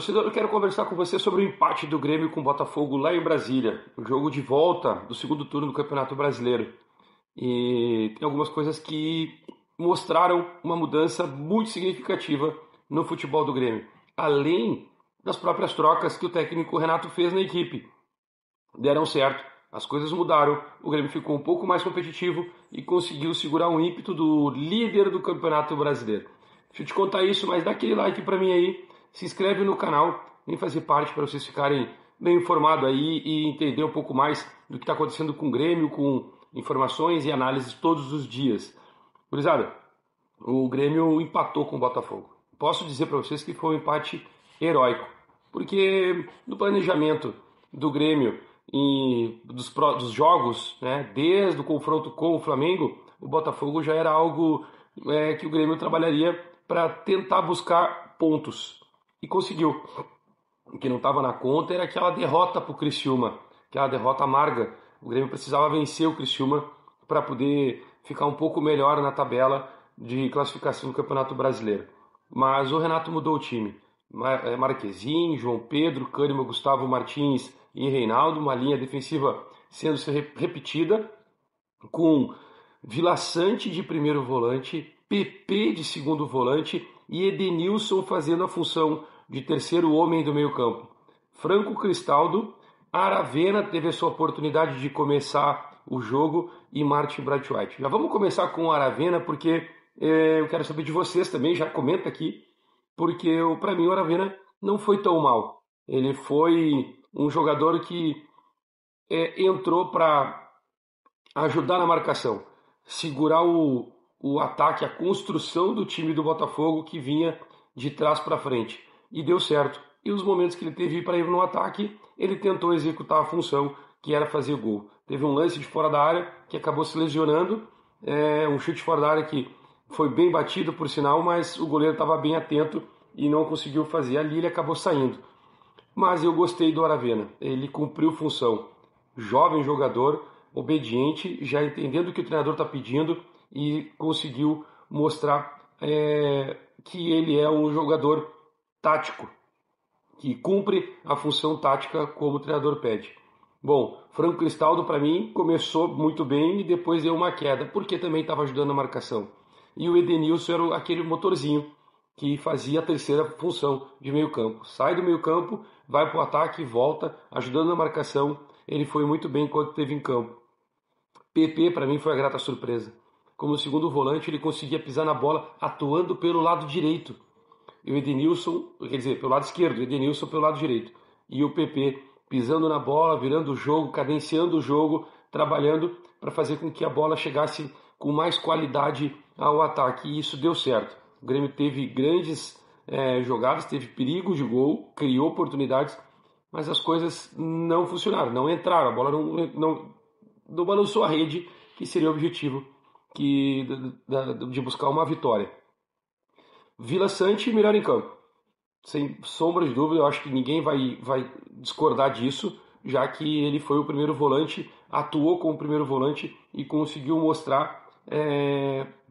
Torcedor, eu quero conversar com você sobre o empate do Grêmio com o Botafogo lá em Brasília, o jogo de volta do segundo turno do Campeonato Brasileiro. E tem algumas coisas que mostraram uma mudança muito significativa no futebol do Grêmio, além das próprias trocas que o técnico Renato fez na equipe. Deram certo, as coisas mudaram, o Grêmio ficou um pouco mais competitivo e conseguiu segurar o ímpeto do líder do Campeonato Brasileiro. Deixa eu te contar isso, mas dá aquele like pra mim aí, se inscreve no canal, vem fazer parte para vocês ficarem bem informados aí e entender um pouco mais do que está acontecendo com o Grêmio, com informações e análises todos os dias. Gurizada, o Grêmio empatou com o Botafogo. Posso dizer para vocês que foi um empate heróico, porque no planejamento do Grêmio e dos jogos, né, desde o confronto com o Flamengo, o Botafogo já era algo que o Grêmio trabalharia para tentar buscar pontos. E conseguiu. O que não estava na conta era aquela derrota para o Criciúma, aquela derrota amarga. O Grêmio precisava vencer o Criciúma para poder ficar um pouco melhor na tabela de classificação do Campeonato Brasileiro. Mas o Renato mudou o time. Marquezinho, João Pedro, Kahneman, Gustavo Martins e Reinaldo, uma linha defensiva sendo repetida, com Vila Sante de primeiro volante, PP de segundo volante e Edenilson fazendo a função de terceiro homem do meio campo. Franco Cristaldo, Aravena teve a sua oportunidade de começar o jogo e Martin Braithwaite. Já vamos começar com o Aravena porque eu quero saber de vocês também, já comenta aqui, porque para mim o Aravena não foi tão mal. Ele foi um jogador que entrou para ajudar na marcação, segurar o ataque, a construção do time do Botafogo que vinha de trás para frente. E deu certo. E os momentos que ele teve para ir no ataque, ele tentou executar a função que era fazer gol. Teve um lance de fora da área que acabou se lesionando, um chute fora da área que foi bem batido por sinal, mas o goleiro estava bem atento e não conseguiu fazer. Ali ele acabou saindo. Mas eu gostei do Aravena, ele cumpriu função. Jovem jogador, obediente, já entendendo o que o treinador está pedindo e conseguiu mostrar que ele é um jogador tático, que cumpre a função tática como o treinador pede. Bom, Franco Cristaldo para mim começou muito bem e depois deu uma queda, porque também estava ajudando a marcação. E o Edenilson era aquele motorzinho que fazia a terceira função de meio campo. Sai do meio campo, vai para o ataque, volta, ajudando na marcação. Ele foi muito bem quando esteve em campo. PP para mim foi a grata surpresa. Como segundo volante ele conseguia pisar na bola atuando pelo lado direito. E o Edenilson, quer dizer, pelo lado esquerdo, o Edenilson pelo lado direito. E o PP pisando na bola, virando o jogo, cadenciando o jogo, trabalhando para fazer com que a bola chegasse com mais qualidade ao ataque. E isso deu certo. O Grêmio teve grandes jogadas, teve perigo de gol, criou oportunidades, mas as coisas não funcionaram, não entraram, a bola não balançou a rede, que seria o objetivo de buscar uma vitória. Vila Sante melhor em campo. Sem sombra de dúvida, eu acho que ninguém vai discordar disso, já que ele foi o primeiro volante, atuou como primeiro volante e conseguiu mostrar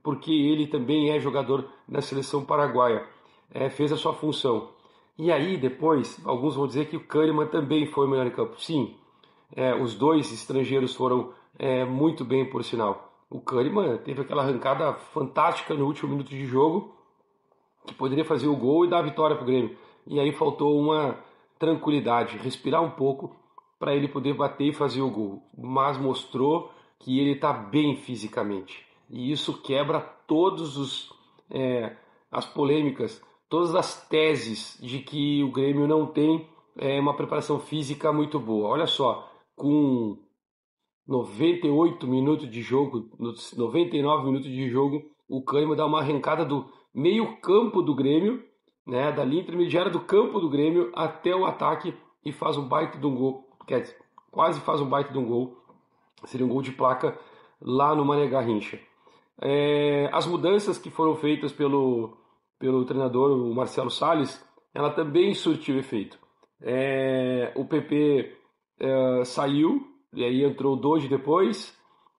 porque ele também é jogador da seleção paraguaia. Fez a sua função. E aí, depois, alguns vão dizer que o Kahneman também foi o melhor em campo. Sim, os dois estrangeiros foram muito bem, por sinal. O Kahneman teve aquela arrancada fantástica no último minuto de jogo, que poderia fazer o gol e dar a vitória para o Grêmio. E aí faltou uma tranquilidade, respirar um pouco para ele poder bater e fazer o gol. Mas mostrou que ele está bem fisicamente. E isso quebra todas as polêmicas, todas as teses de que o Grêmio não tem uma preparação física muito boa. Olha só, com 98 minutos de jogo, 99 minutos de jogo, o Kahneman dá uma arrancada do meio campo do Grêmio, né, da linha intermediária do campo do Grêmio até o ataque e faz um baita de um gol, quer dizer, quase faz um baita de um gol, seria um gol de placa lá no Mané Garrincha. As mudanças que foram feitas pelo treinador, o Marcelo Salles, ela também surtiu efeito. O PP saiu, e aí entrou o Doge depois,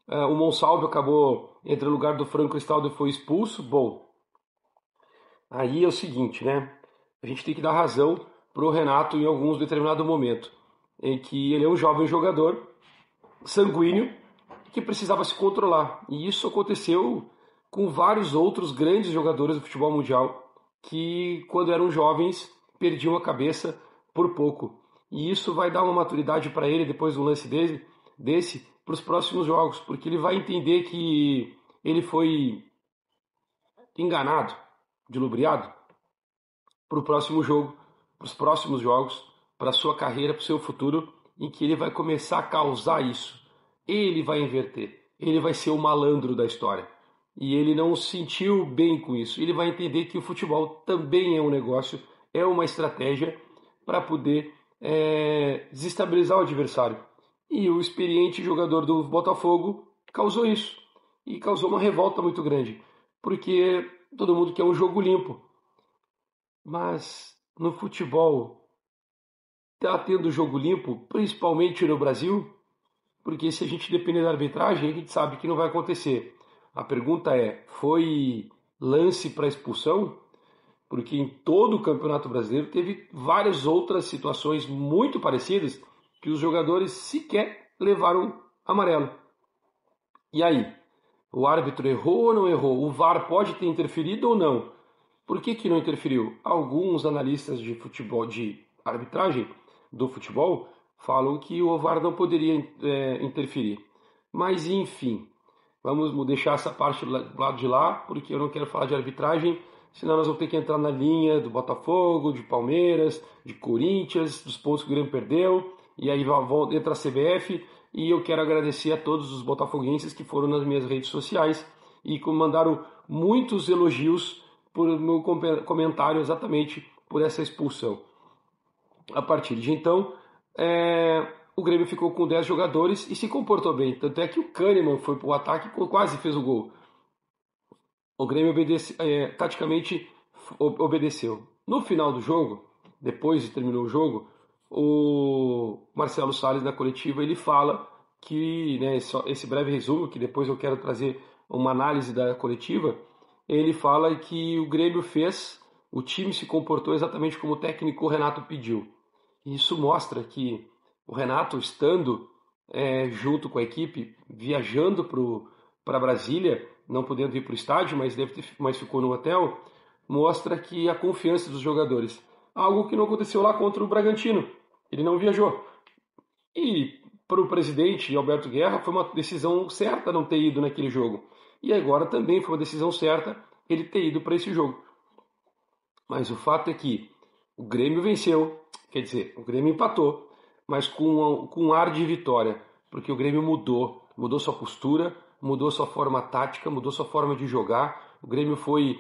o Monsalve acabou entrando no lugar do Franco Cristaldo e foi expulso. Bom, aí é o seguinte, né? A gente tem que dar razão para o Renato em algum determinado momento, em que ele é um jovem jogador sanguíneo que precisava se controlar. E isso aconteceu com vários outros grandes jogadores do futebol mundial que, quando eram jovens, perdiam a cabeça por pouco. E isso vai dar uma maturidade para ele depois do lance desse para os próximos jogos, porque ele vai entender que ele foi enganado, dilubriado para o próximo jogo, para os próximos jogos, para a sua carreira, para o seu futuro, em que ele vai começar a causar isso. Ele vai inverter, ele vai ser o malandro da história. E ele não se sentiu bem com isso. Ele vai entender que o futebol também é um negócio, é uma estratégia para poder desestabilizar o adversário. E o experiente jogador do Botafogo causou isso. E causou uma revolta muito grande. Porque todo mundo quer um jogo limpo. Mas no futebol está tendo jogo limpo, principalmente no Brasil, porque se a gente depender da arbitragem, a gente sabe que não vai acontecer. A pergunta é, foi lance para expulsão? Porque em todo o Campeonato Brasileiro teve várias outras situações muito parecidas que os jogadores sequer levaram amarelo. E aí? O árbitro errou ou não errou? O VAR pode ter interferido ou não? Por que não interferiu? Alguns analistas de futebol, de arbitragem do futebol, falam que o VAR não poderia interferir. Mas enfim, vamos deixar essa parte do lado de lá, porque eu não quero falar de arbitragem, senão nós vamos ter que entrar na linha do Botafogo, de Palmeiras, de Corinthians, dos pontos que o Grêmio perdeu, e aí entra a CBF, e eu quero agradecer a todos os botafoguenses que foram nas minhas redes sociais e mandaram muitos elogios por meu comentário exatamente por essa expulsão. A partir de então, o Grêmio ficou com 10 jogadores e se comportou bem. Tanto é que o Kahneman foi para o ataque e quase fez o gol. O Grêmio taticamente obedeceu. No final do jogo, depois de terminou o jogo, o Marcelo Salles, na coletiva, ele fala que, né, esse breve resumo, que depois eu quero trazer uma análise da coletiva, ele fala que o Grêmio o time se comportou exatamente como o técnico Renato pediu. E isso mostra que o Renato, estando junto com a equipe, viajando para Brasília, não podendo ir para o estádio, mas ficou no hotel, mostra que a confiança dos jogadores. Algo que não aconteceu lá contra o Bragantino. Ele não viajou. E para o presidente Alberto Guerra foi uma decisão certa não ter ido naquele jogo. E agora também foi uma decisão certa ele ter ido para esse jogo. Mas o fato é que o Grêmio venceu, quer dizer, o Grêmio empatou, mas com um ar de vitória, porque o Grêmio mudou sua postura, mudou sua forma tática, mudou sua forma de jogar. O Grêmio foi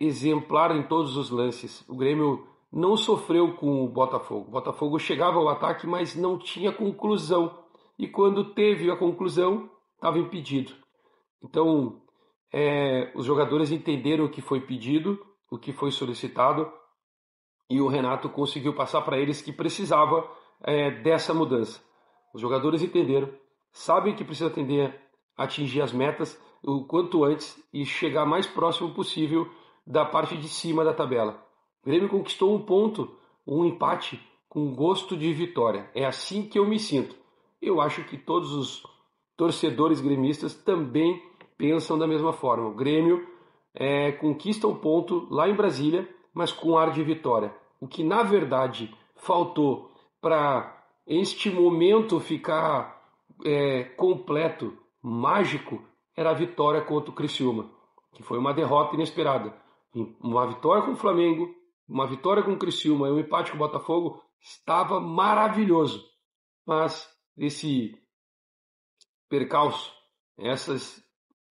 exemplar em todos os lances. O Grêmio não sofreu com o Botafogo. O Botafogo chegava ao ataque, mas não tinha conclusão. E quando teve a conclusão, estava impedido. Então, os jogadores entenderam o que foi pedido, o que foi solicitado, e o Renato conseguiu passar para eles que precisava dessa mudança. Os jogadores entenderam, sabem que precisa atingir as metas o quanto antes e chegar mais próximo possível da parte de cima da tabela. O Grêmio conquistou um ponto, um empate com gosto de vitória. É assim que eu me sinto. Eu acho que todos os torcedores gremistas também pensam da mesma forma. O Grêmio conquista um ponto lá em Brasília, mas com ar de vitória. O que na verdade faltou para este momento ficar completo, mágico, era a vitória contra o Criciúma, que foi uma derrota inesperada. Uma vitória com o Flamengo, uma vitória com o Criciúma e um empate com o Botafogo estava maravilhoso. Mas esse percalço, essa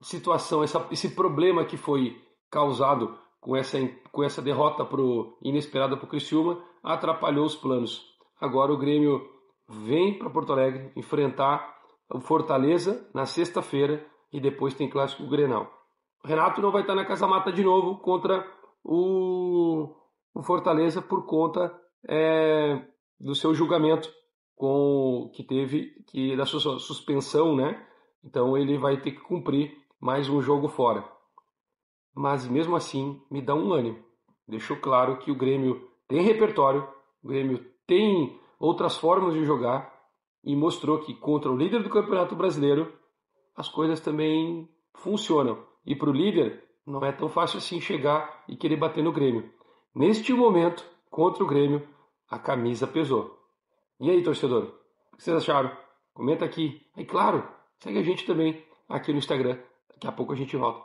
situação, esse problema que foi causado com essa derrota inesperada para o Criciúma atrapalhou os planos. Agora o Grêmio vem para Porto Alegre enfrentar o Fortaleza na sexta-feira e depois tem clássico Grenal. O Renato não vai estar na Casa Mata de novo contra o Fortaleza por conta do seu julgamento da sua suspensão, né? Então ele vai ter que cumprir mais um jogo fora. Mas mesmo assim me dá um ânimo. Deixou claro que o Grêmio tem repertório, o Grêmio tem outras formas de jogar e mostrou que contra o líder do Campeonato Brasileiro as coisas também funcionam. E para o líder não é tão fácil assim chegar e querer bater no Grêmio. Neste momento, contra o Grêmio, a camisa pesou. E aí, torcedor? O que vocês acharam? Comenta aqui. E claro, segue a gente também aqui no Instagram. Daqui a pouco a gente volta.